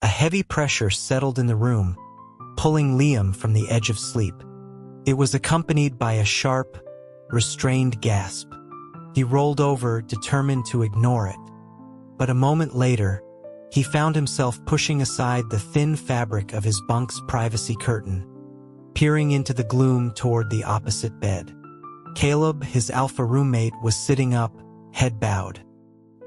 A heavy pressure settled in the room, pulling Liam from the edge of sleep. It was accompanied by a sharp, restrained gasp. He rolled over, determined to ignore it. But a moment later, he found himself pushing aside the thin fabric of his bunk's privacy curtain, peering into the gloom toward the opposite bed. Caleb, his alpha roommate, was sitting up, head bowed.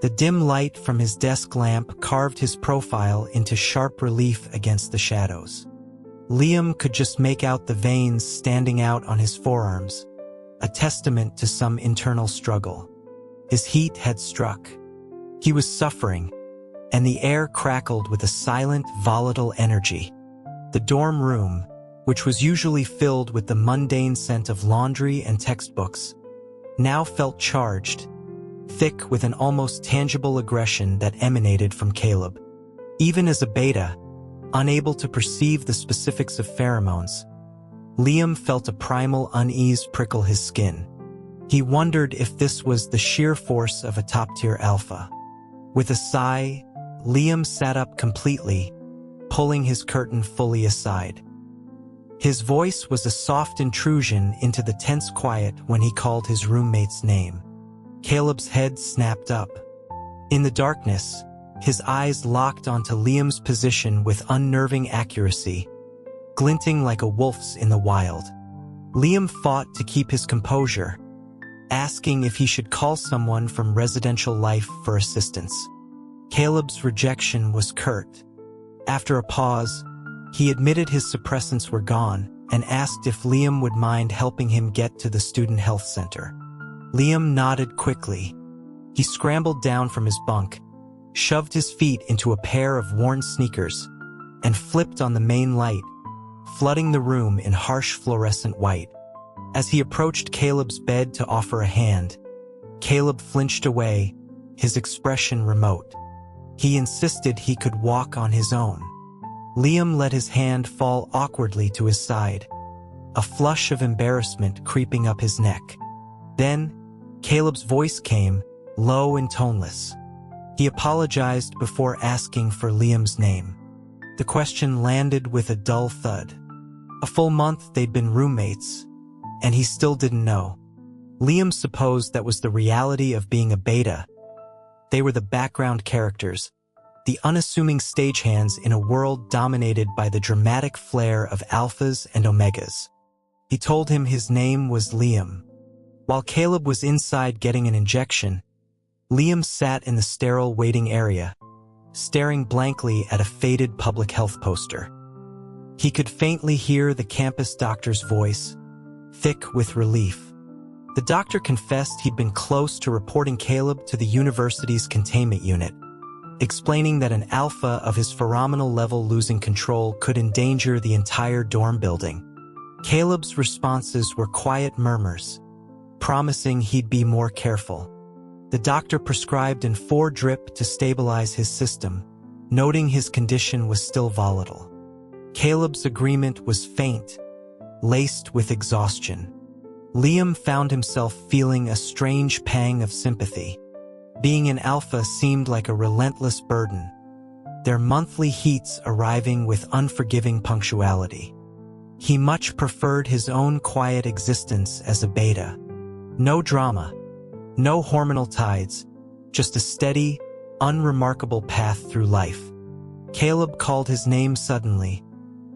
The dim light from his desk lamp carved his profile into sharp relief against the shadows. Liam could just make out the veins standing out on his forearms, a testament to some internal struggle. His heat had struck. He was suffering, and the air crackled with a silent, volatile energy. The dorm room, which was usually filled with the mundane scent of laundry and textbooks, now felt charged, thick with an almost tangible aggression that emanated from Caleb. Even as a beta, unable to perceive the specifics of pheromones, Liam felt a primal unease prickle his skin. He wondered if this was the sheer force of a top-tier alpha. With a sigh, Liam sat up completely, pulling his curtain fully aside. His voice was a soft intrusion into the tense quiet when he called his roommate's name. Caleb's head snapped up. In the darkness, his eyes locked onto Liam's position with unnerving accuracy, glinting like a wolf's in the wild. Liam fought to keep his composure, asking if he should call someone from residential life for assistance. Caleb's rejection was curt. After a pause, he admitted his suppressants were gone and asked if Liam would mind helping him get to the student health center. Liam nodded quickly. He scrambled down from his bunk, shoved his feet into a pair of worn sneakers, and flipped on the main light, flooding the room in harsh fluorescent white. As he approached Caleb's bed to offer a hand, Caleb flinched away, his expression remote. He insisted he could walk on his own. Liam let his hand fall awkwardly to his side, a flush of embarrassment creeping up his neck. Then, Caleb's voice came, low and toneless. He apologized before asking for Liam's name. The question landed with a dull thud. A full month they'd been roommates, and he still didn't know. Liam supposed that was the reality of being a beta. They were the background characters, the unassuming stagehands in a world dominated by the dramatic flair of alphas and omegas. He told him his name was Liam. While Caleb was inside getting an injection, Liam sat in the sterile waiting area, staring blankly at a faded public health poster. He could faintly hear the campus doctor's voice, thick with relief. The doctor confessed he'd been close to reporting Caleb to the university's containment unit, explaining that an alpha of his pheromonal level losing control could endanger the entire dorm building. Caleb's responses were quiet murmurs, promising he'd be more careful. The doctor prescribed an 4 drip to stabilize his system, noting his condition was still volatile. Caleb's agreement was faint, laced with exhaustion. Liam found himself feeling a strange pang of sympathy. Being an alpha seemed like a relentless burden, their monthly heats arriving with unforgiving punctuality. He much preferred his own quiet existence as a beta. No drama, no hormonal tides, just a steady, unremarkable path through life. Caleb called his name suddenly,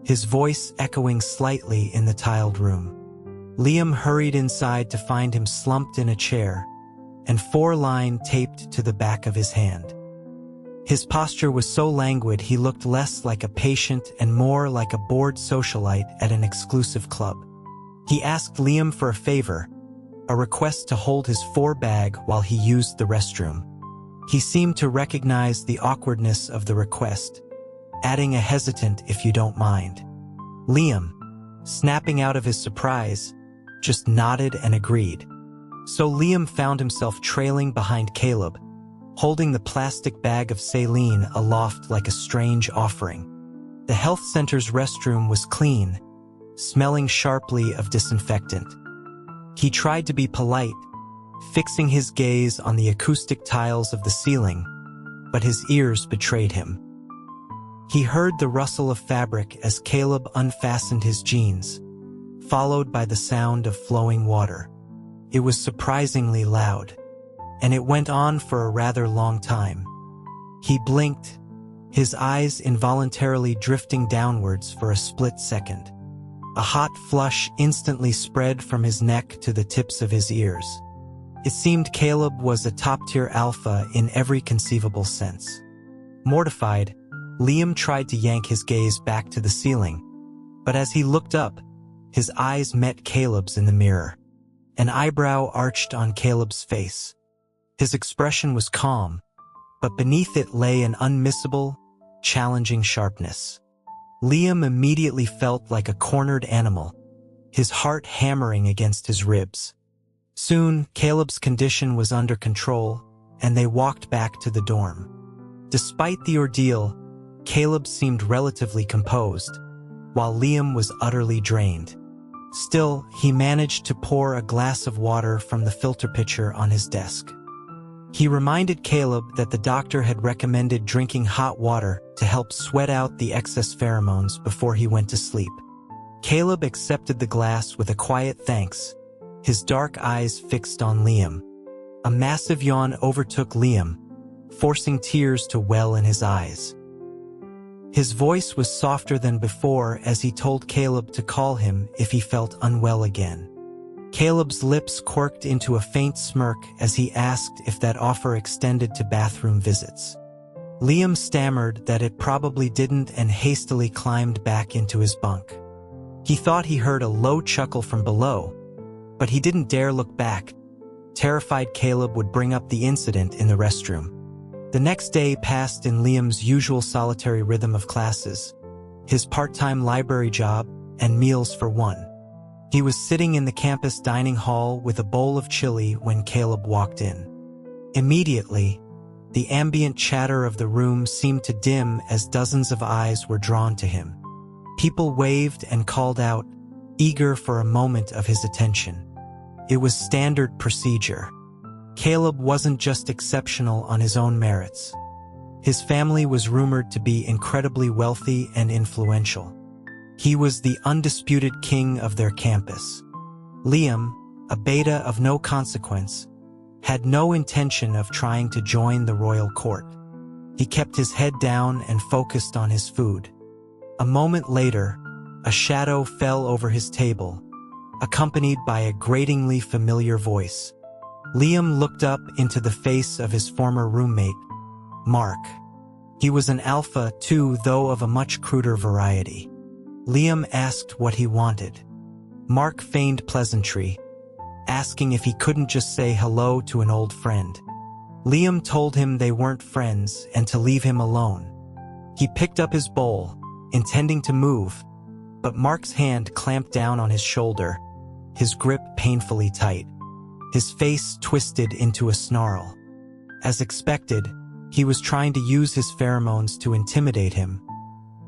his voice echoing slightly in the tiled room. Liam hurried inside to find him slumped in a chair, and 4-line taped to the back of his hand. His posture was so languid he looked less like a patient and more like a bored socialite at an exclusive club. He asked Liam for a favor, a request to hold his 4-bag while he used the restroom. He seemed to recognize the awkwardness of the request, adding a hesitant "if you don't mind." Liam, snapping out of his surprise, just nodded and agreed. So Liam found himself trailing behind Caleb, holding the plastic bag of saline aloft like a strange offering. The health center's restroom was clean, smelling sharply of disinfectant. He tried to be polite, fixing his gaze on the acoustic tiles of the ceiling, but his ears betrayed him. He heard the rustle of fabric as Caleb unfastened his jeans, followed by the sound of flowing water. It was surprisingly loud, and it went on for a rather long time. He blinked, his eyes involuntarily drifting downwards for a split second. A hot flush instantly spread from his neck to the tips of his ears. It seemed Caleb was a top-tier alpha in every conceivable sense. Mortified, Liam tried to yank his gaze back to the ceiling, but as he looked up, his eyes met Caleb's in the mirror. An eyebrow arched on Caleb's face. His expression was calm, but beneath it lay an unmissable, challenging sharpness. Liam immediately felt like a cornered animal, his heart hammering against his ribs. Soon, Caleb's condition was under control, and they walked back to the dorm. Despite the ordeal, Caleb seemed relatively composed, while Liam was utterly drained. Still, he managed to pour a glass of water from the filter pitcher on his desk. He reminded Caleb that the doctor had recommended drinking hot water to help sweat out the excess pheromones before he went to sleep. Caleb accepted the glass with a quiet thanks, his dark eyes fixed on Liam. A massive yawn overtook Liam, forcing tears to well in his eyes. His voice was softer than before as he told Caleb to call him if he felt unwell again. Caleb's lips quirked into a faint smirk as he asked if that offer extended to bathroom visits. Liam stammered that it probably didn't and hastily climbed back into his bunk. He thought he heard a low chuckle from below, but he didn't dare look back, terrified Caleb would bring up the incident in the restroom. The next day passed in Liam's usual solitary rhythm of classes, his part-time library job, and meals for one. He was sitting in the campus dining hall with a bowl of chili when Caleb walked in. Immediately, the ambient chatter of the room seemed to dim as dozens of eyes were drawn to him. People waved and called out, eager for a moment of his attention. It was standard procedure. Caleb wasn't just exceptional on his own merits. His family was rumored to be incredibly wealthy and influential. He was the undisputed king of their campus. Liam, a beta of no consequence, had no intention of trying to join the royal court. He kept his head down and focused on his food. A moment later, a shadow fell over his table, accompanied by a gratingly familiar voice. Liam looked up into the face of his former roommate, Mark. He was an alpha too, though of a much cruder variety. Liam asked what he wanted. Mark feigned pleasantry, asking if he couldn't just say hello to an old friend. Liam told him they weren't friends and to leave him alone. He picked up his bowl, intending to move, but Mark's hand clamped down on his shoulder, his grip painfully tight. His face twisted into a snarl. As expected, he was trying to use his pheromones to intimidate him,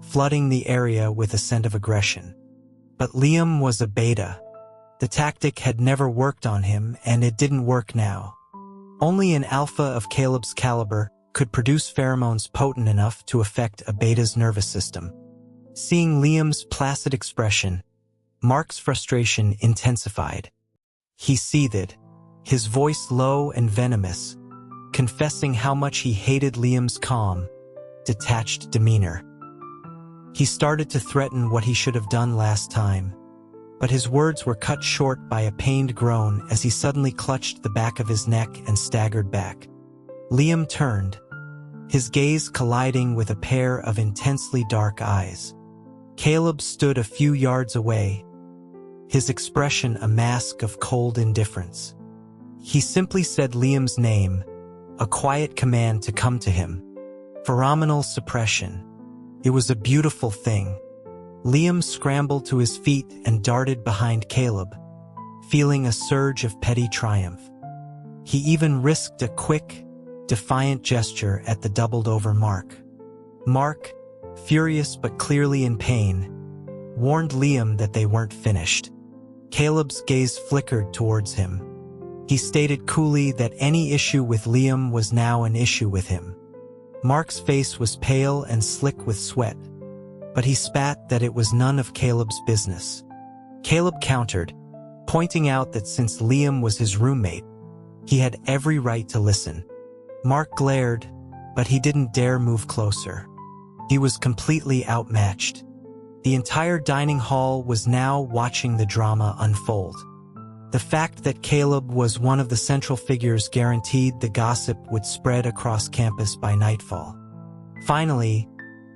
flooding the area with a scent of aggression. But Liam was a beta. The tactic had never worked on him, and it didn't work now. Only an alpha of Caleb's caliber could produce pheromones potent enough to affect a beta's nervous system. Seeing Liam's placid expression, Mark's frustration intensified. He seethed, his voice low and venomous, confessing how much he hated Liam's calm, detached demeanor. He started to threaten what he should have done last time, but his words were cut short by a pained groan as he suddenly clutched the back of his neck and staggered back. Liam turned, his gaze colliding with a pair of intensely dark eyes. Caleb stood a few yards away, his expression a mask of cold indifference. He simply said Liam's name, a quiet command to come to him. Pheromonal suppression. It was a beautiful thing. Liam scrambled to his feet and darted behind Caleb, feeling a surge of petty triumph. He even risked a quick, defiant gesture at the doubled-over Mark. Mark, furious but clearly in pain, warned Liam that they weren't finished. Caleb's gaze flickered towards him. He stated coolly that any issue with Liam was now an issue with him. Mark's face was pale and slick with sweat, but he spat that it was none of Caleb's business. Caleb countered, pointing out that since Liam was his roommate, he had every right to listen. Mark glared, but he didn't dare move closer. He was completely outmatched. The entire dining hall was now watching the drama unfold. The fact that Caleb was one of the central figures guaranteed the gossip would spread across campus by nightfall. Finally,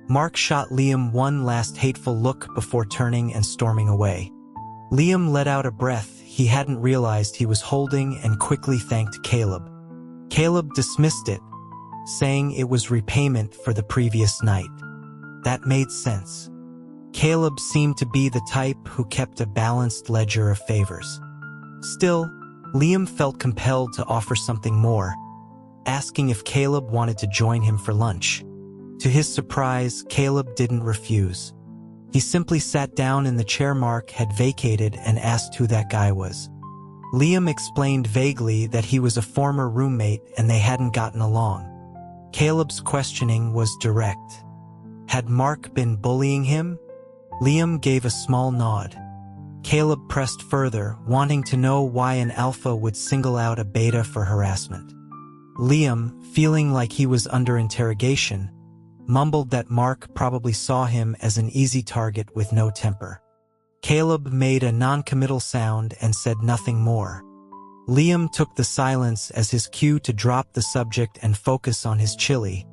Mark shot Liam one last hateful look before turning and storming away. Liam let out a breath he hadn't realized he was holding and quickly thanked Caleb. Caleb dismissed it, saying it was repayment for the previous night. That made sense. Caleb seemed to be the type who kept a balanced ledger of favors. Still, Liam felt compelled to offer something more, asking if Caleb wanted to join him for lunch. To his surprise, Caleb didn't refuse. He simply sat down in the chair Mark had vacated and asked who that guy was. Liam explained vaguely that he was a former roommate and they hadn't gotten along. Caleb's questioning was direct. Had Mark been bullying him? Liam gave a small nod. Caleb pressed further, wanting to know why an alpha would single out a beta for harassment. Liam, feeling like he was under interrogation, mumbled that Mark probably saw him as an easy target with no temper. Caleb made a non-committal sound and said nothing more. Liam took the silence as his cue to drop the subject and focus on his chili,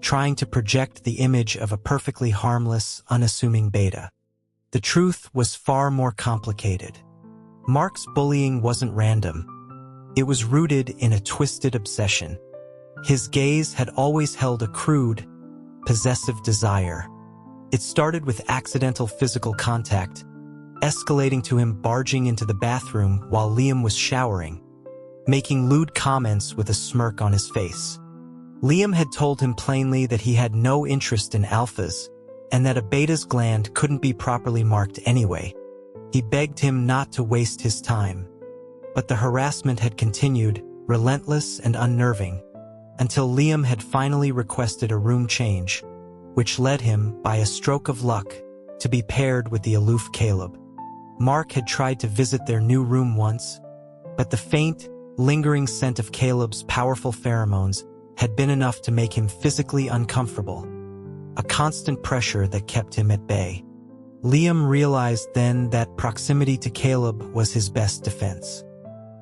trying to project the image of a perfectly harmless, unassuming beta. The truth was far more complicated. Mark's bullying wasn't random. It was rooted in a twisted obsession. His gaze had always held a crude, possessive desire. It started with accidental physical contact, escalating to him barging into the bathroom while Liam was showering, making lewd comments with a smirk on his face. Liam had told him plainly that he had no interest in alphas, and that a beta's gland couldn't be properly marked anyway. He begged him not to waste his time. But the harassment had continued, relentless and unnerving, until Liam had finally requested a room change, which led him, by a stroke of luck, to be paired with the aloof Caleb. Mark had tried to visit their new room once, but the faint, lingering scent of Caleb's powerful pheromones had been enough to make him physically uncomfortable, a constant pressure that kept him at bay. Liam realized then that proximity to Caleb was his best defense.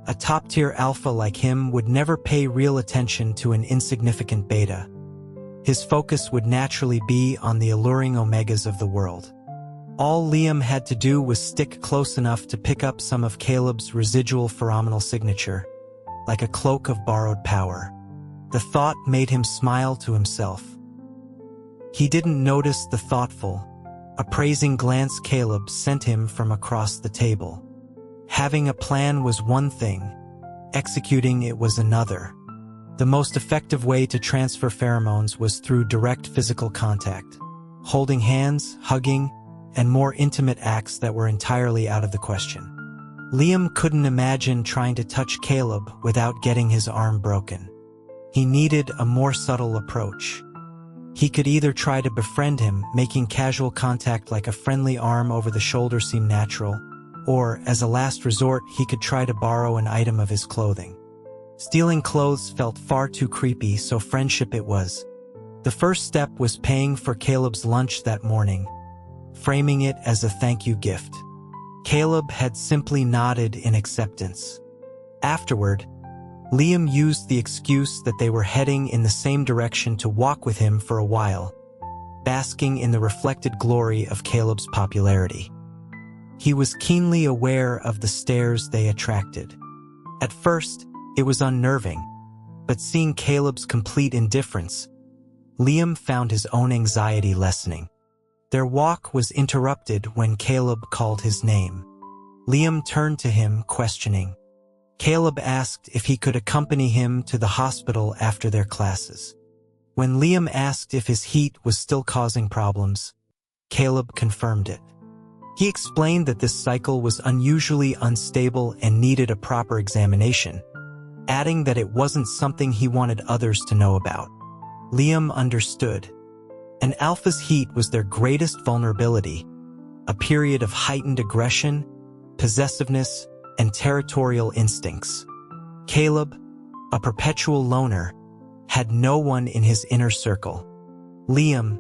A top-tier alpha like him would never pay real attention to an insignificant beta. His focus would naturally be on the alluring omegas of the world. All Liam had to do was stick close enough to pick up some of Caleb's residual pheromonal signature, like a cloak of borrowed power. The thought made him smile to himself. He didn't notice the thoughtful, appraising glance Caleb sent him from across the table. Having a plan was one thing, executing it was another. The most effective way to transfer pheromones was through direct physical contact, holding hands, hugging, and more intimate acts that were entirely out of the question. Liam couldn't imagine trying to touch Caleb without getting his arm broken. He needed a more subtle approach. He could either try to befriend him, making casual contact like a friendly arm over the shoulder seem natural, or, as a last resort, he could try to borrow an item of his clothing. Stealing clothes felt far too creepy, so friendship it was. The first step was paying for Caleb's lunch that morning, framing it as a thank you gift. Caleb had simply nodded in acceptance. Afterward, Liam used the excuse that they were heading in the same direction to walk with him for a while, basking in the reflected glory of Caleb's popularity. He was keenly aware of the stares they attracted. At first, it was unnerving, but seeing Caleb's complete indifference, Liam found his own anxiety lessening. Their walk was interrupted when Caleb called his name. Liam turned to him, questioning. Caleb asked if he could accompany him to the hospital after their classes. When Liam asked if his heat was still causing problems, Caleb confirmed it. He explained that this cycle was unusually unstable and needed a proper examination, adding that it wasn't something he wanted others to know about. Liam understood. An alpha's heat was their greatest vulnerability, a period of heightened aggression, possessiveness, and territorial instincts. Caleb, a perpetual loner, had no one in his inner circle. Liam,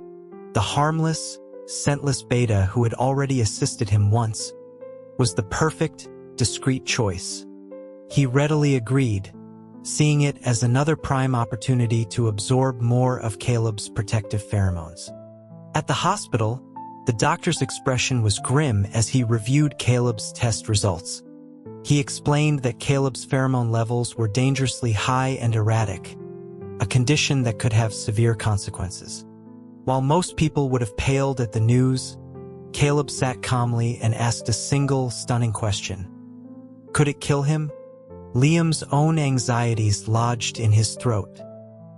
the harmless, scentless beta who had already assisted him once, was the perfect, discreet choice. He readily agreed, seeing it as another prime opportunity to absorb more of Caleb's protective pheromones. At the hospital, the doctor's expression was grim as he reviewed Caleb's test results. He explained that Caleb's pheromone levels were dangerously high and erratic, a condition that could have severe consequences. While most people would have paled at the news, Caleb sat calmly and asked a single, stunning question. Could it kill him? Liam's own anxieties lodged in his throat.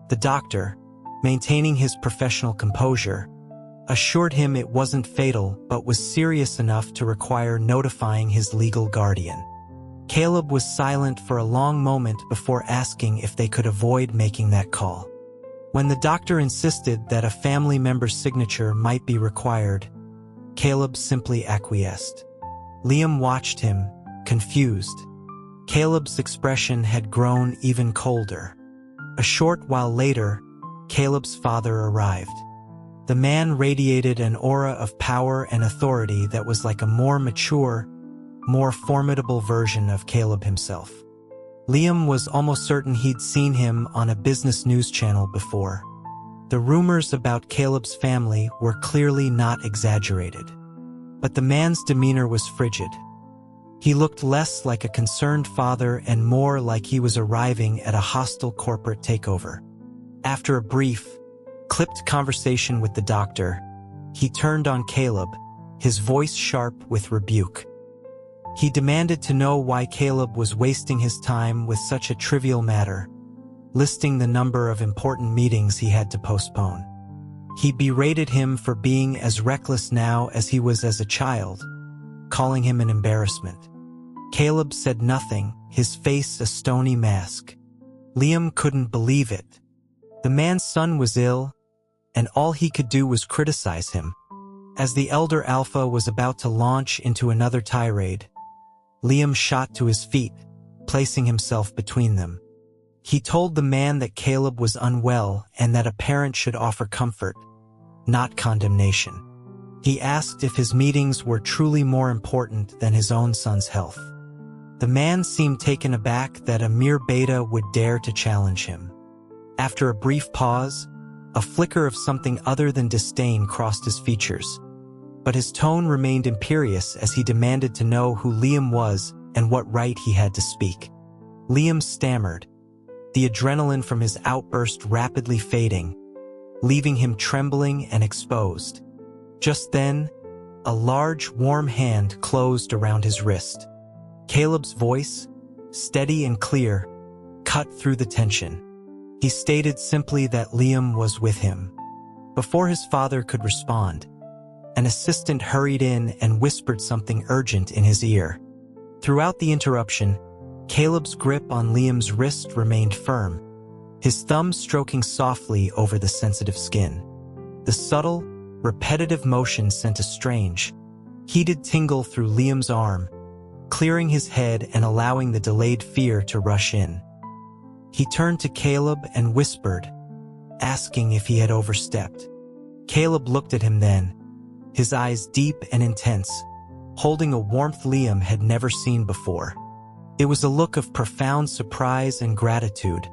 The doctor, maintaining his professional composure, assured him it wasn't fatal but was serious enough to require notifying his legal guardian. Caleb was silent for a long moment before asking if they could avoid making that call. When the doctor insisted that a family member's signature might be required, Caleb simply acquiesced. Liam watched him, confused. Caleb's expression had grown even colder. A short while later, Caleb's father arrived. The man radiated an aura of power and authority that was like a more mature, more formidable version of Caleb himself. Liam was almost certain he'd seen him on a business news channel before. The rumors about Caleb's family were clearly not exaggerated. But the man's demeanor was frigid. He looked less like a concerned father and more like he was arriving at a hostile corporate takeover. After a brief, clipped conversation with the doctor, he turned on Caleb, his voice sharp with rebuke. He demanded to know why Caleb was wasting his time with such a trivial matter, listing the number of important meetings he had to postpone. He berated him for being as reckless now as he was as a child, calling him an embarrassment. Caleb said nothing, his face a stony mask. Liam couldn't believe it. The man's son was ill, and all he could do was criticize him. As the elder alpha was about to launch into another tirade, Liam shot to his feet, placing himself between them. He told the man that Caleb was unwell and that a parent should offer comfort, not condemnation. He asked if his meetings were truly more important than his own son's health. The man seemed taken aback that a mere beta would dare to challenge him. After a brief pause, a flicker of something other than disdain crossed his features, but his tone remained imperious as he demanded to know who Liam was and what right he had to speak. Liam stammered, the adrenaline from his outburst rapidly fading, leaving him trembling and exposed. Just then, a large, warm hand closed around his wrist. Caleb's voice, steady and clear, cut through the tension. He stated simply that Liam was with him. Before his father could respond, an assistant hurried in and whispered something urgent in his ear. Throughout the interruption, Caleb's grip on Liam's wrist remained firm, his thumb stroking softly over the sensitive skin. The subtle, repetitive motion sent a strange, heated tingle through Liam's arm, clearing his head and allowing the delayed fear to rush in. He turned to Caleb and whispered, asking if he had overstepped. Caleb looked at him then, his eyes deep and intense, holding a warmth Liam had never seen before. It was a look of profound surprise and gratitude,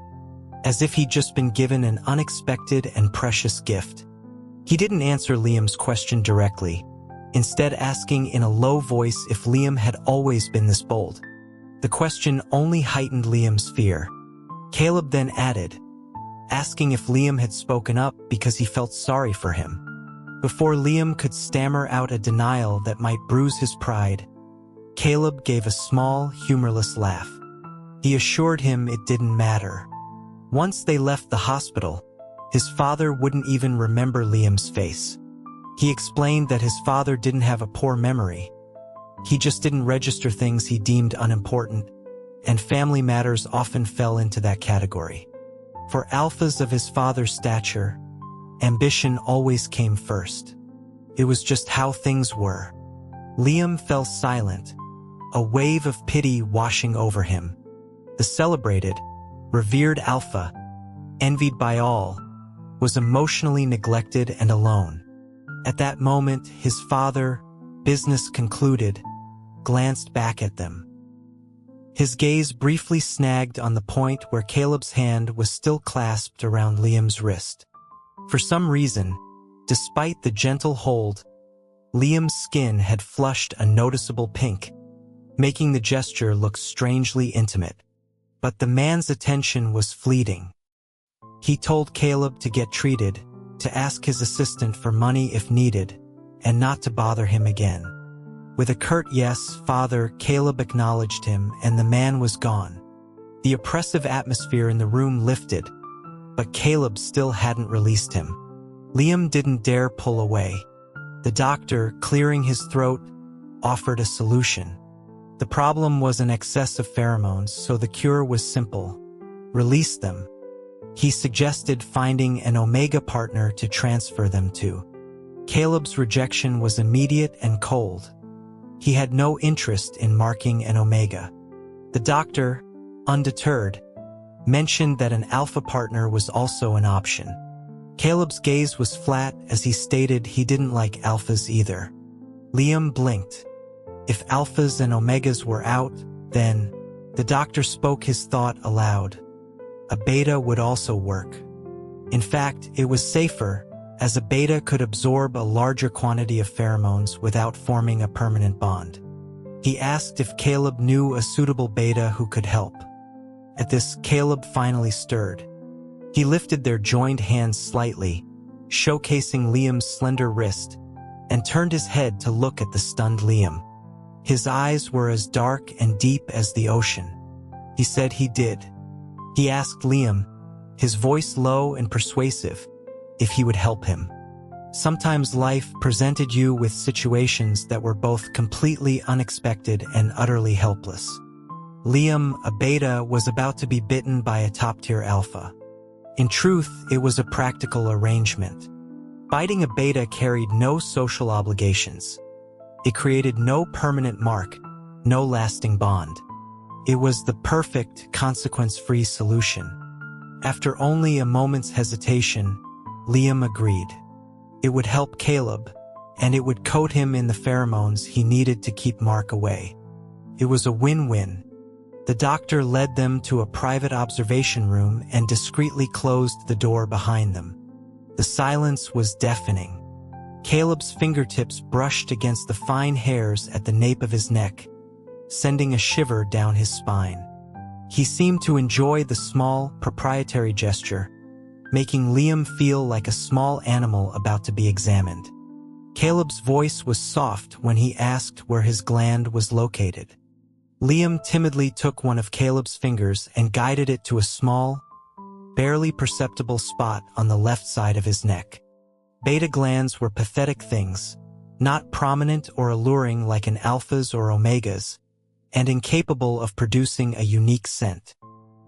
as if he'd just been given an unexpected and precious gift. He didn't answer Liam's question directly, instead asking in a low voice if Liam had always been this bold. The question only heightened Liam's fear. Caleb then added, asking if Liam had spoken up because he felt sorry for him. Before Liam could stammer out a denial that might bruise his pride, Caleb gave a small, humorless laugh. He assured him it didn't matter. Once they left the hospital, his father wouldn't even remember Liam's face. He explained that his father didn't have a poor memory. He just didn't register things he deemed unimportant, and family matters often fell into that category. For alphas of his father's stature, ambition always came first. It was just how things were. Liam fell silent, a wave of pity washing over him. The celebrated, revered alpha, envied by all, was emotionally neglected and alone. At that moment, his father, business concluded, glanced back at them. His gaze briefly snagged on the point where Caleb's hand was still clasped around Liam's wrist. For some reason, despite the gentle hold, Liam's skin had flushed a noticeable pink, making the gesture look strangely intimate. But the man's attention was fleeting. He told Caleb to get treated, to ask his assistant for money if needed, and not to bother him again. With a curt yes, Father, Caleb acknowledged him, and the man was gone. The oppressive atmosphere in the room lifted, but Caleb still hadn't released him. Liam didn't dare pull away. The doctor, clearing his throat, offered a solution. The problem was an excess of pheromones, so the cure was simple. Release them. He suggested finding an omega partner to transfer them to. Caleb's rejection was immediate and cold. He had no interest in marking an omega. The doctor, undeterred, mentioned that an alpha partner was also an option. Caleb's gaze was flat as he stated he didn't like alphas either. Liam blinked. If alphas and omegas were out, then, the doctor spoke his thought aloud. A beta would also work. In fact, it was safer, as a beta could absorb a larger quantity of pheromones without forming a permanent bond. He asked if Caleb knew a suitable beta who could help. At this, Caleb finally stirred. He lifted their joined hands slightly, showcasing Liam's slender wrist, and turned his head to look at the stunned Liam. His eyes were as dark and deep as the ocean. He said he did. He asked Liam, his voice low and persuasive, if he would help him. Sometimes life presented you with situations that were both completely unexpected and utterly helpless. Liam, a beta, was about to be bitten by a top-tier alpha. In truth, it was a practical arrangement. Biting a beta carried no social obligations. It created no permanent mark, no lasting bond. It was the perfect, consequence-free solution. After only a moment's hesitation, Liam agreed. It would help Caleb, and it would coat him in the pheromones he needed to keep Mark away. It was a win-win. The doctor led them to a private observation room and discreetly closed the door behind them. The silence was deafening. Caleb's fingertips brushed against the fine hairs at the nape of his neck, sending a shiver down his spine. He seemed to enjoy the small, proprietary gesture, making Liam feel like a small animal about to be examined. Caleb's voice was soft when he asked where his gland was located. Liam timidly took one of Caleb's fingers and guided it to a small, barely perceptible spot on the left side of his neck. Beta glands were pathetic things, not prominent or alluring like an alphas or omegas, and incapable of producing a unique scent.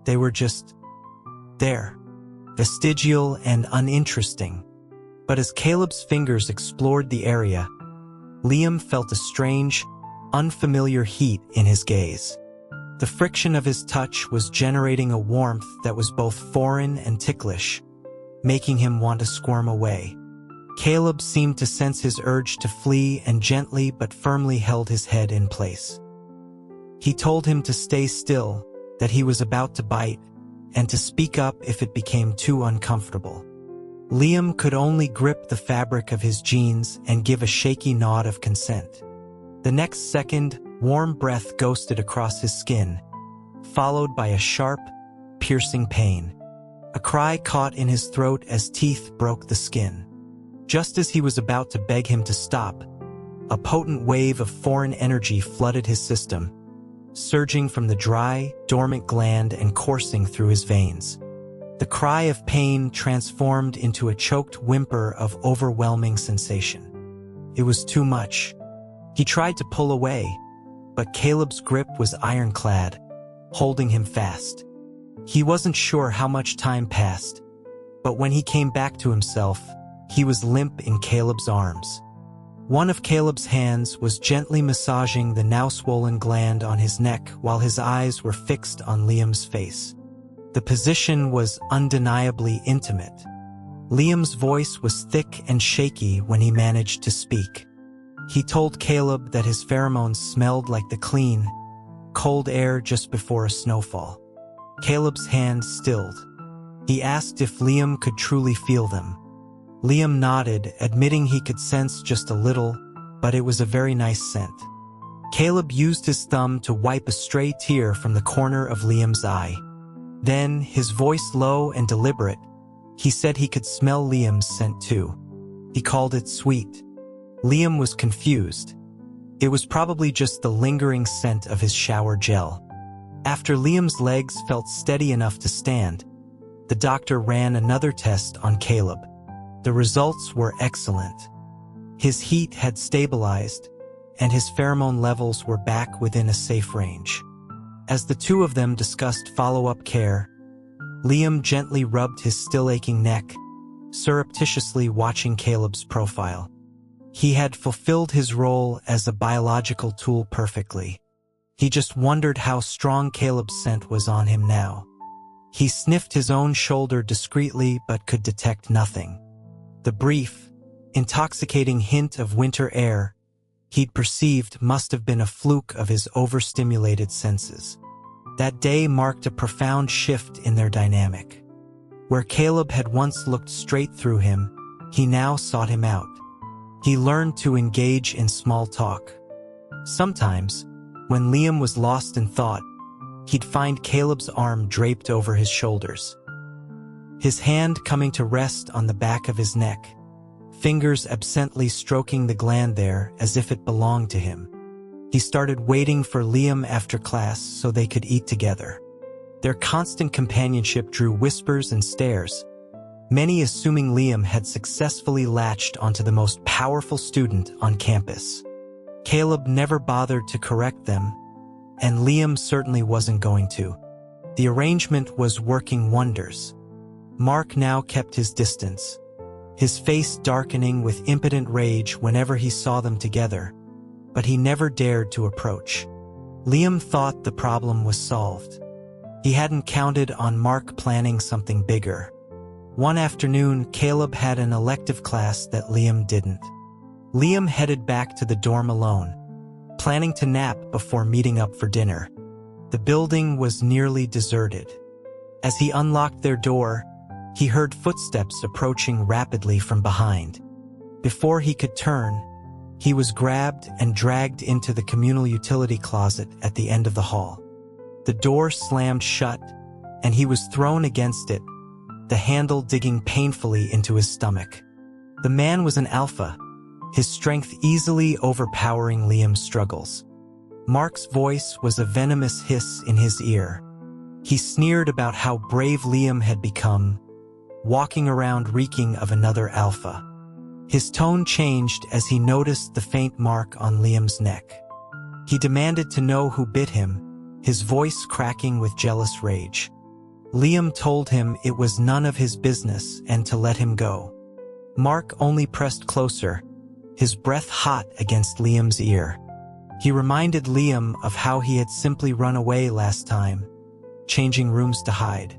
They were just there, vestigial and uninteresting. But as Caleb's fingers explored the area, Liam felt a strange, unfamiliar heat in his gaze. The friction of his touch was generating a warmth that was both foreign and ticklish, making him want to squirm away. Caleb seemed to sense his urge to flee and gently but firmly held his head in place. He told him to stay still, that he was about to bite, and to speak up if it became too uncomfortable. Liam could only grip the fabric of his jeans and give a shaky nod of consent. The next second, warm breath ghosted across his skin, followed by a sharp, piercing pain. A cry caught in his throat as teeth broke the skin. Just as he was about to beg him to stop, a potent wave of foreign energy flooded his system, surging from the dry, dormant gland and coursing through his veins. The cry of pain transformed into a choked whimper of overwhelming sensation. It was too much. He tried to pull away, but Caleb's grip was ironclad, holding him fast. He wasn't sure how much time passed, but when he came back to himself, He was limp in Caleb's arms. One of Caleb's hands was gently massaging the now-swollen gland on his neck while his eyes were fixed on Liam's face. The position was undeniably intimate. Liam's voice was thick and shaky when he managed to speak. He told Caleb that his pheromones smelled like the clean, cold air just before a snowfall. Caleb's hand stilled. He asked if Liam could truly feel them. Liam nodded, admitting he could sense just a little, but it was a very nice scent. Caleb used his thumb to wipe a stray tear from the corner of Liam's eye. Then, his voice low and deliberate, he said he could smell Liam's scent too. He called it sweet. Liam was confused. It was probably just the lingering scent of his shower gel. After Liam's legs felt steady enough to stand, the doctor ran another test on Caleb. The results were excellent. His heat had stabilized, and his pheromone levels were back within a safe range. As the two of them discussed follow-up care, Liam gently rubbed his still-aching neck, surreptitiously watching Caleb's profile. He had fulfilled his role as a biological tool perfectly. He just wondered how strong Caleb's scent was on him now. He sniffed his own shoulder discreetly but could detect nothing. The brief, intoxicating hint of winter air he'd perceived must have been a fluke of his overstimulated senses. That day marked a profound shift in their dynamic. Where Caleb had once looked straight through him, he now sought him out. He learned to engage in small talk. Sometimes, when Liam was lost in thought, he'd find Caleb's arm draped over his shoulders, his hand coming to rest on the back of his neck, fingers absently stroking the gland there as if it belonged to him. He started waiting for Liam after class so they could eat together. Their constant companionship drew whispers and stares, many assuming Liam had successfully latched onto the most powerful student on campus. Caleb never bothered to correct them, and Liam certainly wasn't going to. The arrangement was working wonders. Mark now kept his distance, his face darkening with impotent rage whenever he saw them together, but he never dared to approach. Liam thought the problem was solved. He hadn't counted on Mark planning something bigger. One afternoon, Caleb had an elective class that Liam didn't. Liam headed back to the dorm alone, planning to nap before meeting up for dinner. The building was nearly deserted. As he unlocked their door, he heard footsteps approaching rapidly from behind. Before he could turn, he was grabbed and dragged into the communal utility closet at the end of the hall. The door slammed shut, and he was thrown against it, the handle digging painfully into his stomach. The man was an alpha, his strength easily overpowering Liam's struggles. Mark's voice was a venomous hiss in his ear. He sneered about how brave Liam had become, walking around reeking of another alpha. His tone changed as he noticed the faint mark on Liam's neck. He demanded to know who bit him, his voice cracking with jealous rage. Liam told him it was none of his business and to let him go. Mark only pressed closer, his breath hot against Liam's ear. He reminded Liam of how he had simply run away last time, changing rooms to hide.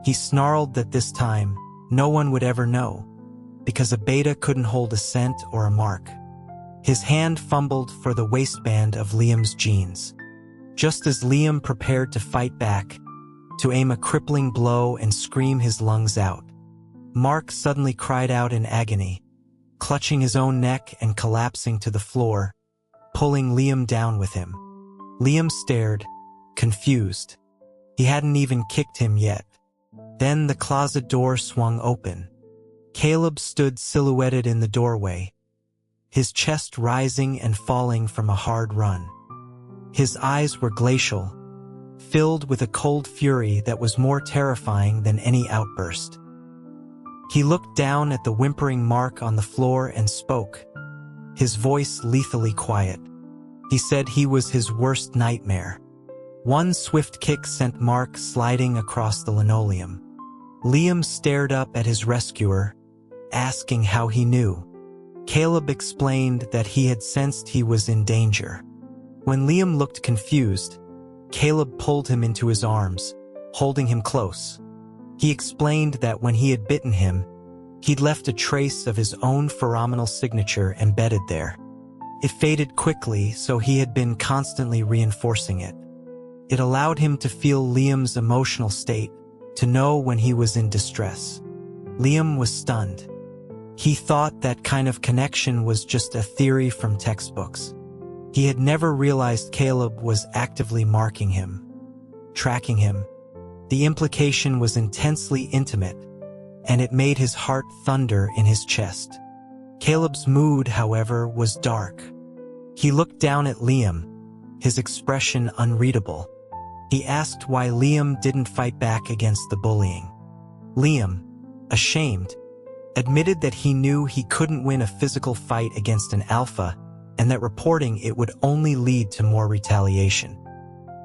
He snarled that this time, no one would ever know, because a beta couldn't hold a scent or a mark. His hand fumbled for the waistband of Liam's jeans. Just as Liam prepared to fight back, to aim a crippling blow and scream his lungs out, Mark suddenly cried out in agony, clutching his own neck and collapsing to the floor, pulling Liam down with him. Liam stared, confused. He hadn't even kicked him yet. Then the closet door swung open. Caleb stood silhouetted in the doorway, his chest rising and falling from a hard run. His eyes were glacial, filled with a cold fury that was more terrifying than any outburst. He looked down at the whimpering Mark on the floor and spoke, his voice lethally quiet. He said he was his worst nightmare. One swift kick sent Mark sliding across the linoleum. Liam stared up at his rescuer, asking how he knew. Caleb explained that he had sensed he was in danger. When Liam looked confused, Caleb pulled him into his arms, holding him close. He explained that when he had bitten him, he'd left a trace of his own pheromonal signature embedded there. It faded quickly, so he had been constantly reinforcing it. It allowed him to feel Liam's emotional state, to know when he was in distress. Liam was stunned. He thought that kind of connection was just a theory from textbooks. He had never realized Caleb was actively marking him, tracking him. The implication was intensely intimate, and it made his heart thunder in his chest. Caleb's mood, however, was dark. He looked down at Liam, his expression unreadable. He asked why Liam didn't fight back against the bullying. Liam, ashamed, admitted that he knew he couldn't win a physical fight against an alpha and that reporting it would only lead to more retaliation.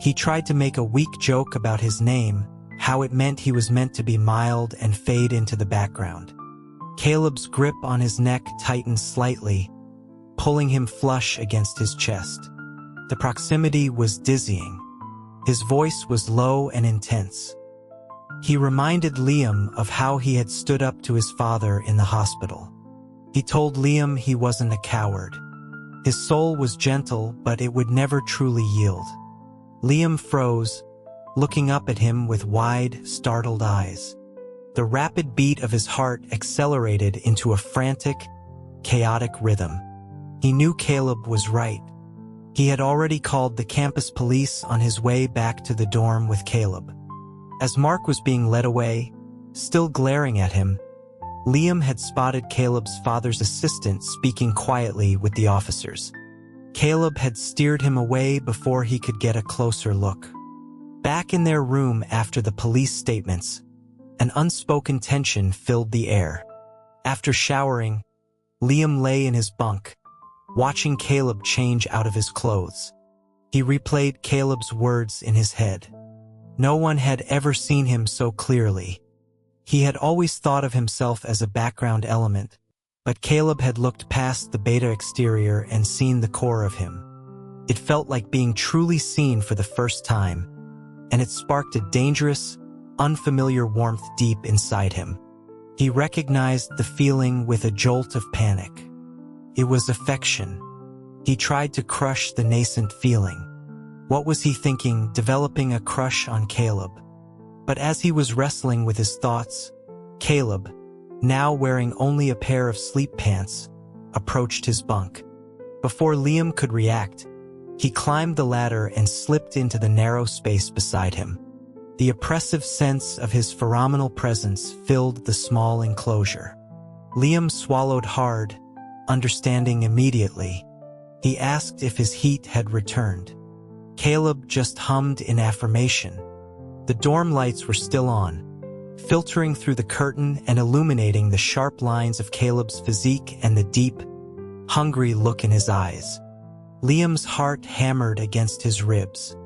He tried to make a weak joke about his name, how it meant he was meant to be mild and fade into the background. Caleb's grip on his neck tightened slightly, pulling him flush against his chest. The proximity was dizzying. His voice was low and intense. He reminded Liam of how he had stood up to his father in the hospital. He told Liam he wasn't a coward. His soul was gentle, but it would never truly yield. Liam froze, looking up at him with wide, startled eyes. The rapid beat of his heart accelerated into a frantic, chaotic rhythm. He knew Caleb was right. He had already called the campus police on his way back to the dorm with Caleb. As Mark was being led away, still glaring at him, Liam had spotted Caleb's father's assistant speaking quietly with the officers. Caleb had steered him away before he could get a closer look. Back in their room after the police statements, an unspoken tension filled the air. After showering, Liam lay in his bunk, watching Caleb change out of his clothes. He replayed Caleb's words in his head. No one had ever seen him so clearly. He had always thought of himself as a background element, but Caleb had looked past the beta exterior and seen the core of him. It felt like being truly seen for the first time, and it sparked a dangerous, unfamiliar warmth deep inside him. He recognized the feeling with a jolt of panic. It was affection. He tried to crush the nascent feeling. What was he thinking, developing a crush on Caleb? But as he was wrestling with his thoughts, Caleb, now wearing only a pair of sleep pants, approached his bunk. Before Liam could react, he climbed the ladder and slipped into the narrow space beside him. The oppressive sense of his pheromonal presence filled the small enclosure. Liam swallowed hard, understanding immediately. He asked if his heat had returned. Caleb just hummed in affirmation. The dorm lights were still on, filtering through the curtain and illuminating the sharp lines of Caleb's physique and the deep, hungry look in his eyes. Liam's heart hammered against his ribs.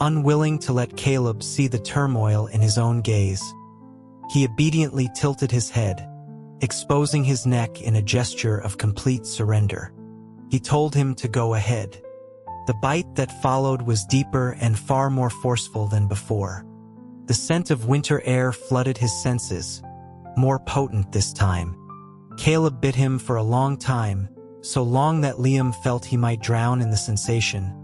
Unwilling to let Caleb see the turmoil in his own gaze, he obediently tilted his head, exposing his neck in a gesture of complete surrender. He told him to go ahead. The bite that followed was deeper and far more forceful than before. The scent of winter air flooded his senses, more potent this time. Caleb bit him for a long time, so long that Liam felt he might drown in the sensation.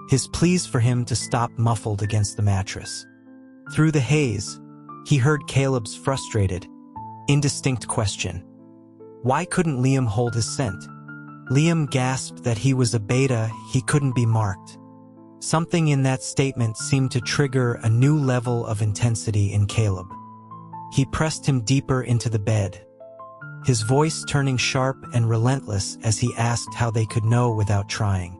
His pleas for him to stop muffled against the mattress. Through the haze, he heard Caleb's frustrated, indistinct question. Why couldn't Liam hold his scent? Liam gasped that he was a beta, he couldn't be marked. Something in that statement seemed to trigger a new level of intensity in Caleb. He pressed him deeper into the bed, his voice turning sharp and relentless as he asked how they could know without trying.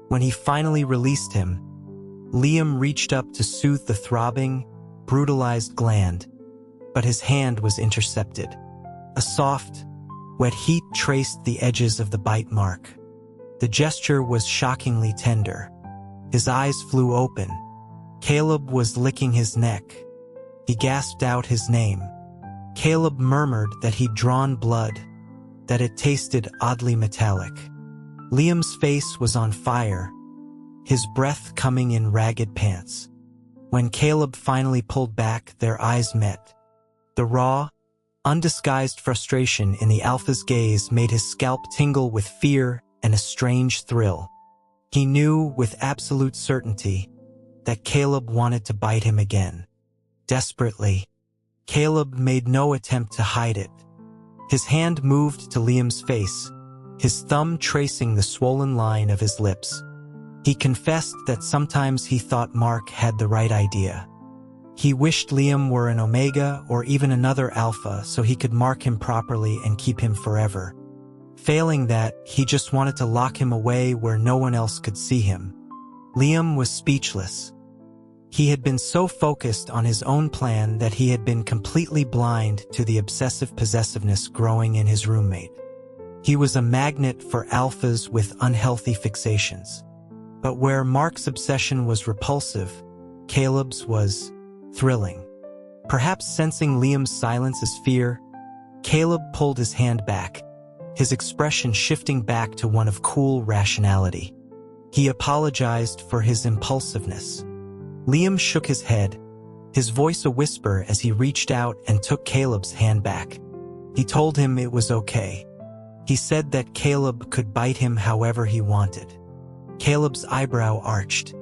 When he finally released him, Liam reached up to soothe the throbbing, brutalized gland, but his hand was intercepted. A soft, wet heat traced the edges of the bite mark. The gesture was shockingly tender. His eyes flew open. Caleb was licking his neck. He gasped out his name. Caleb murmured that he'd drawn blood, that it tasted oddly metallic. Liam's face was on fire, his breath coming in ragged pants. When Caleb finally pulled back, their eyes met. The raw, undisguised frustration in the alpha's gaze made his scalp tingle with fear and a strange thrill. He knew with absolute certainty that Caleb wanted to bite him again. Desperately, Caleb made no attempt to hide it. His hand moved to Liam's face, his thumb tracing the swollen line of his lips. He confessed that sometimes he thought Mark had the right idea. He wished Liam were an Omega or even another Alpha so he could mark him properly and keep him forever. Failing that, he just wanted to lock him away where no one else could see him. Liam was speechless. He had been so focused on his own plan that he had been completely blind to the obsessive possessiveness growing in his roommate. He was a magnet for alphas with unhealthy fixations. But where Mark's obsession was repulsive, Caleb's was thrilling. Perhaps sensing Liam's silence as fear, Caleb pulled his hand back, his expression shifting back to one of cool rationality. He apologized for his impulsiveness. Liam shook his head, his voice a whisper as he reached out and took Caleb's hand back. He told him it was okay. He said that Caleb could bite him however he wanted. Caleb's eyebrow arched.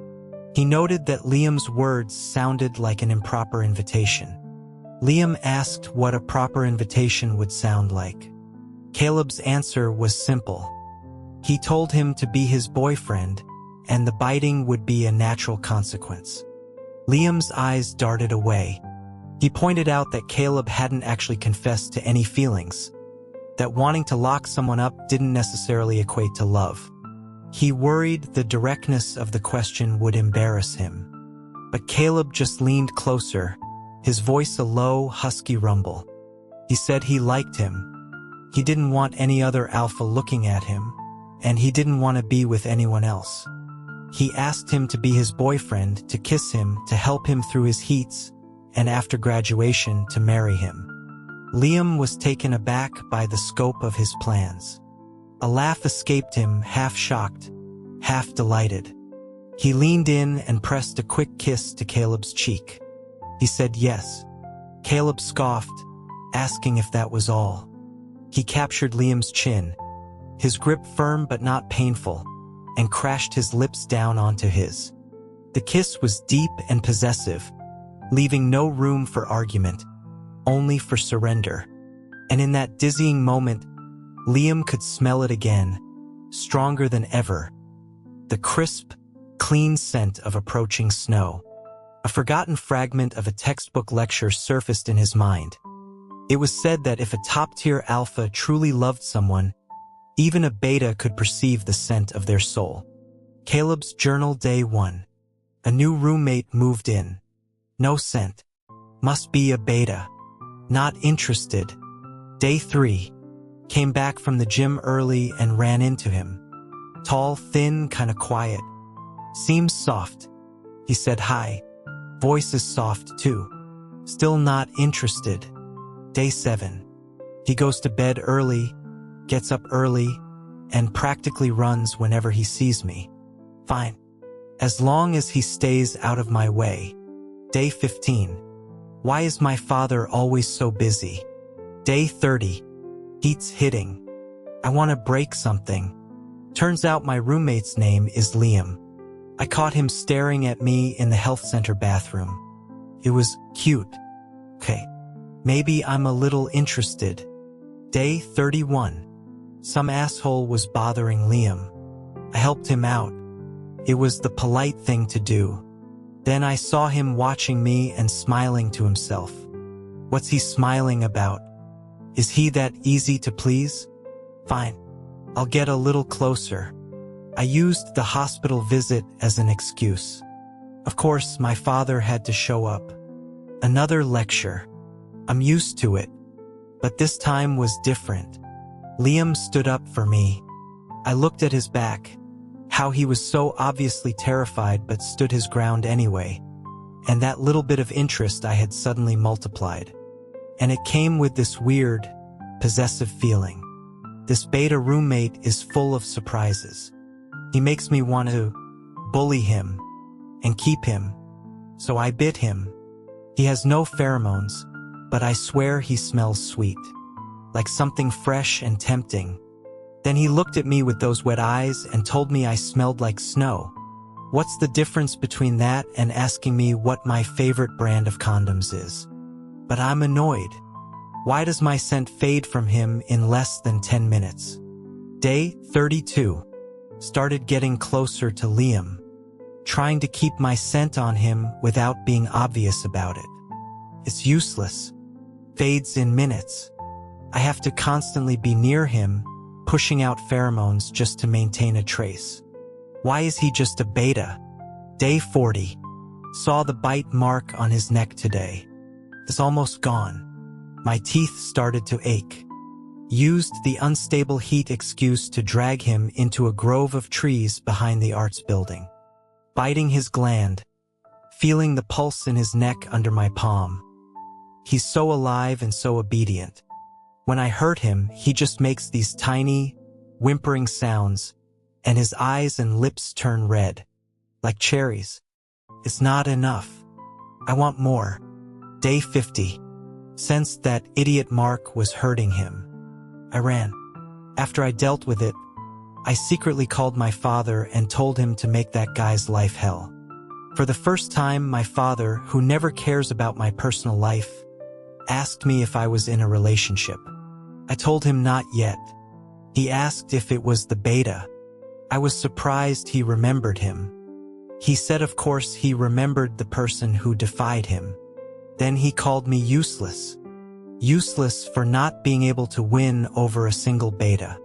He noted that Liam's words sounded like an improper invitation. Liam asked what a proper invitation would sound like. Caleb's answer was simple. He told him to be his boyfriend, and the biting would be a natural consequence. Liam's eyes darted away. He pointed out that Caleb hadn't actually confessed to any feelings, that wanting to lock someone up didn't necessarily equate to love. He worried the directness of the question would embarrass him. But Caleb just leaned closer, his voice a low, husky rumble. He said he liked him. He didn't want any other alpha looking at him, and he didn't want to be with anyone else. He asked him to be his boyfriend, to kiss him, to help him through his heats, and after graduation to marry him. Liam was taken aback by the scope of his plans. A laugh escaped him, half shocked, half delighted. He leaned in and pressed a quick kiss to Caleb's cheek. He said yes. Caleb scoffed, asking if that was all. He captured Liam's chin, his grip firm but not painful, and crashed his lips down onto his. The kiss was deep and possessive, leaving no room for argument, only for surrender. And in that dizzying moment, Liam could smell it again, stronger than ever. The crisp, clean scent of approaching snow. A forgotten fragment of a textbook lecture surfaced in his mind. It was said that if a top-tier alpha truly loved someone, even a beta could perceive the scent of their soul. Caleb's journal, day 1. A new roommate moved in. No scent. Must be a beta. Not interested. Day 3. Came back from the gym early and ran into him. Tall, thin, kinda quiet. Seems soft. He said hi. Voice is soft too. Still not interested. Day 7. He goes to bed early, gets up early, and practically runs whenever he sees me. Fine. As long as he stays out of my way. Day 15. Why is my father always so busy? Day 30. Heat's hitting. I want to break something. Turns out my roommate's name is Liam. I caught him staring at me in the health center bathroom. It was cute. Okay. Maybe I'm a little interested. Day 31. Some asshole was bothering Liam. I helped him out. It was the polite thing to do. Then I saw him watching me and smiling to himself. What's he smiling about? Is he that easy to please? Fine. I'll get a little closer. I used the hospital visit as an excuse. Of course, my father had to show up. Another lecture. I'm used to it. But this time was different. Liam stood up for me. I looked at his back, how he was so obviously terrified but stood his ground anyway, and that little bit of interest I had suddenly multiplied. and it came with this weird, possessive feeling. This beta roommate is full of surprises. He makes me want to bully him and keep him, so I bit him. He has no pheromones, but I swear he smells sweet, like something fresh and tempting. Then he looked at me with those wet eyes and told me I smelled like snow. What's the difference between that and asking me what my favorite brand of condoms is? But I'm annoyed. Why does my scent fade from him in less than 10 minutes? Day 32. Started getting closer to Liam, trying to keep my scent on him without being obvious about it. It's useless. Fades in minutes. I have to constantly be near him, pushing out pheromones just to maintain a trace. Why is he just a beta? Day 40. Saw the bite mark on his neck today. It's almost gone. My teeth started to ache. Used the unstable heat excuse to drag him into a grove of trees behind the arts building. Biting his gland, feeling the pulse in his neck under my palm. He's so alive and so obedient. When I hurt him, he just makes these tiny, whimpering sounds, and his eyes and lips turn red, like cherries. It's not enough. I want more. Day 50. Sensed that idiot Mark was hurting him. I ran. After I dealt with it, I secretly called my father and told him to make that guy's life hell. For the first time, my father, who never cares about my personal life, asked me if I was in a relationship. I told him not yet. He asked if it was the beta. I was surprised he remembered him. He said of course he remembered the person who defied him. Then he called me useless. Useless for not being able to win over a single beta.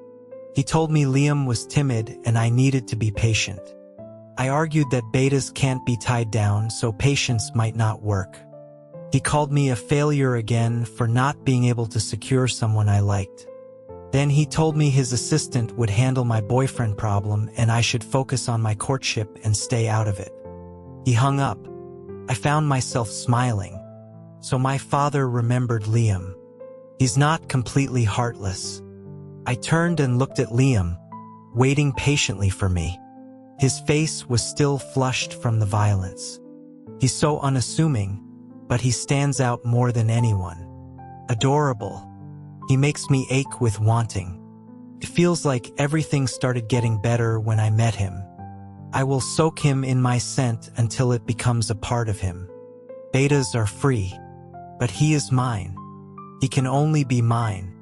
He told me Liam was timid and I needed to be patient. I argued that betas can't be tied down, so patience might not work. He called me a failure again for not being able to secure someone I liked. Then he told me his assistant would handle my boyfriend problem and I should focus on my courtship and stay out of it. He hung up. I found myself smiling. So my father remembered Liam. He's not completely heartless. I turned and looked at Liam, waiting patiently for me. His face was still flushed from the violence. He's so unassuming, but he stands out more than anyone. Adorable. He makes me ache with wanting. It feels like everything started getting better when I met him. I will soak him in my scent until it becomes a part of him. Betas are free, but he is mine. He can only be mine.